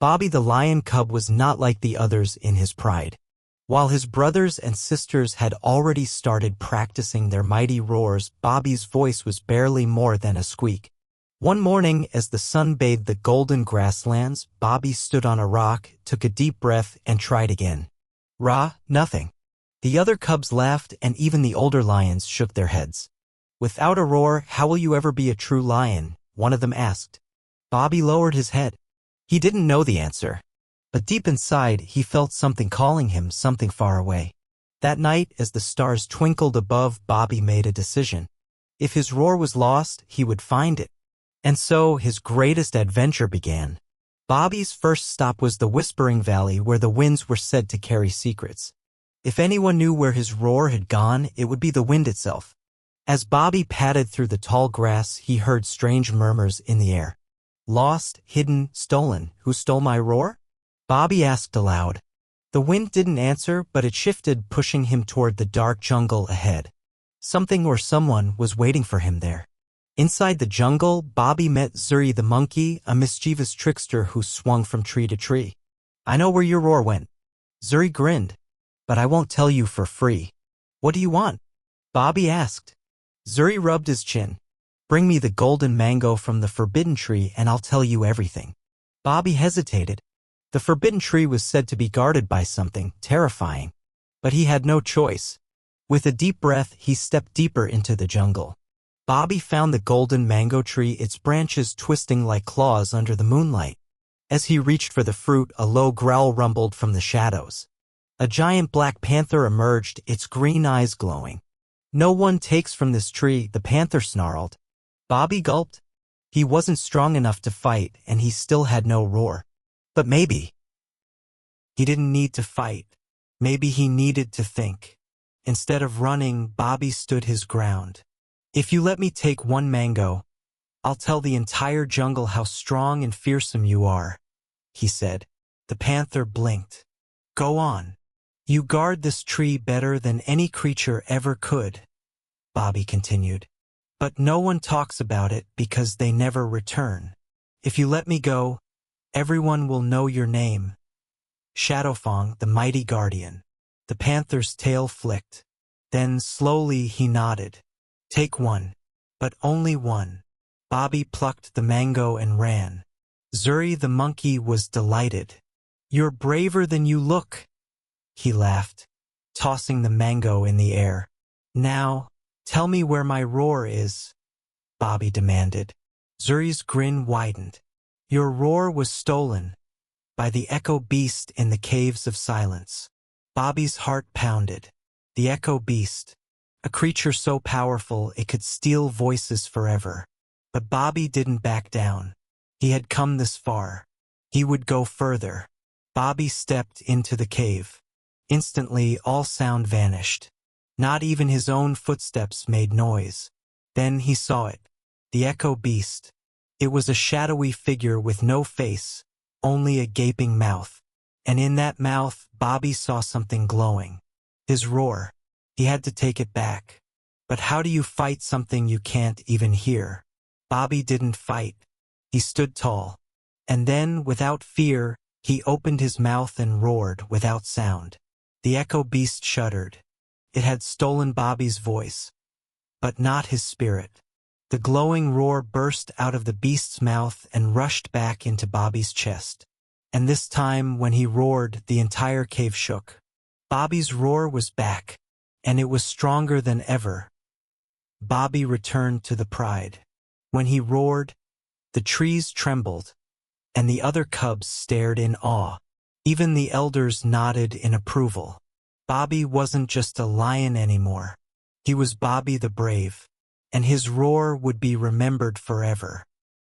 Bobby the lion cub was not like the others in his pride. While his brothers and sisters had already started practicing their mighty roars, Bobby's voice was barely more than a squeak. One morning, as the sun bathed the golden grasslands, Bobby stood on a rock, took a deep breath, and tried again. Nothing. The other cubs laughed, and even the older lions shook their heads. Without a roar, how will you ever be a true lion? One of them asked. Bobby lowered his head. He didn't know the answer. But deep inside, he felt something calling him, something far away. That night, as the stars twinkled above, Bobby made a decision. If his roar was lost, he would find it. And so, his greatest adventure began. Bobby's first stop was the Whispering Valley, where the winds were said to carry secrets. If anyone knew where his roar had gone, it would be the wind itself. As Bobby padded through the tall grass, he heard strange murmurs in the air. Lost, hidden, stolen. Who stole my roar? Bobby asked aloud. The wind didn't answer, but it shifted, pushing him toward the dark jungle ahead. Something or someone was waiting for him there. Inside the jungle, Bobby met Zuri the monkey, a mischievous trickster who swung from tree to tree. I know where your roar went. Zuri grinned. But I won't tell you for free. What do you want? Bobby asked. Zuri rubbed his chin. Bring me the golden mango from the forbidden tree and I'll tell you everything. Bobby hesitated. The forbidden tree was said to be guarded by something terrifying. But he had no choice. With a deep breath, he stepped deeper into the jungle. Bobby found the golden mango tree, its branches twisting like claws under the moonlight. As he reached for the fruit, a low growl rumbled from the shadows. A giant black panther emerged, its green eyes glowing. No one takes from this tree, the panther snarled. Bobby gulped. He wasn't strong enough to fight, and he still had no roar. But maybe. He didn't need to fight. Maybe he needed to think. Instead of running, Bobby stood his ground. If you let me take one mango, I'll tell the entire jungle how strong and fearsome you are, he said. The panther blinked. Go on. You guard this tree better than any creature ever could, Bobby continued. But no one talks about it because they never return. If you let me go, everyone will know your name. Shadowfang, the mighty guardian. The panther's tail flicked. Then slowly he nodded. Take one, but only one. Bobby plucked the mango and ran. Zuri the monkey was delighted. You're braver than you look, he laughed, tossing the mango in the air. Now, tell me where my roar is, Bobby demanded. Zuri's grin widened. Your roar was stolen by the echo beast in the caves of silence. Bobby's heart pounded. The echo beast, a creature so powerful it could steal voices forever. But Bobby didn't back down. He had come this far. He would go further. Bobby stepped into the cave. Instantly, all sound vanished. Not even his own footsteps made noise. Then he saw it. The echo beast. It was a shadowy figure with no face, only a gaping mouth. And in that mouth, Bobby saw something glowing. His roar. He had to take it back. But how do you fight something you can't even hear? Bobby didn't fight. He stood tall. And then, without fear, he opened his mouth and roared without sound. The echo beast shuddered. It had stolen Bobby's voice, but not his spirit. The glowing roar burst out of the beast's mouth and rushed back into Bobby's chest. And this time, when he roared, the entire cave shook. Bobby's roar was back, and it was stronger than ever. Bobby returned to the pride. When he roared, the trees trembled, and the other cubs stared in awe. Even the elders nodded in approval. Bobby wasn't just a lion anymore. He was Bobby the Brave, and his roar would be remembered forever.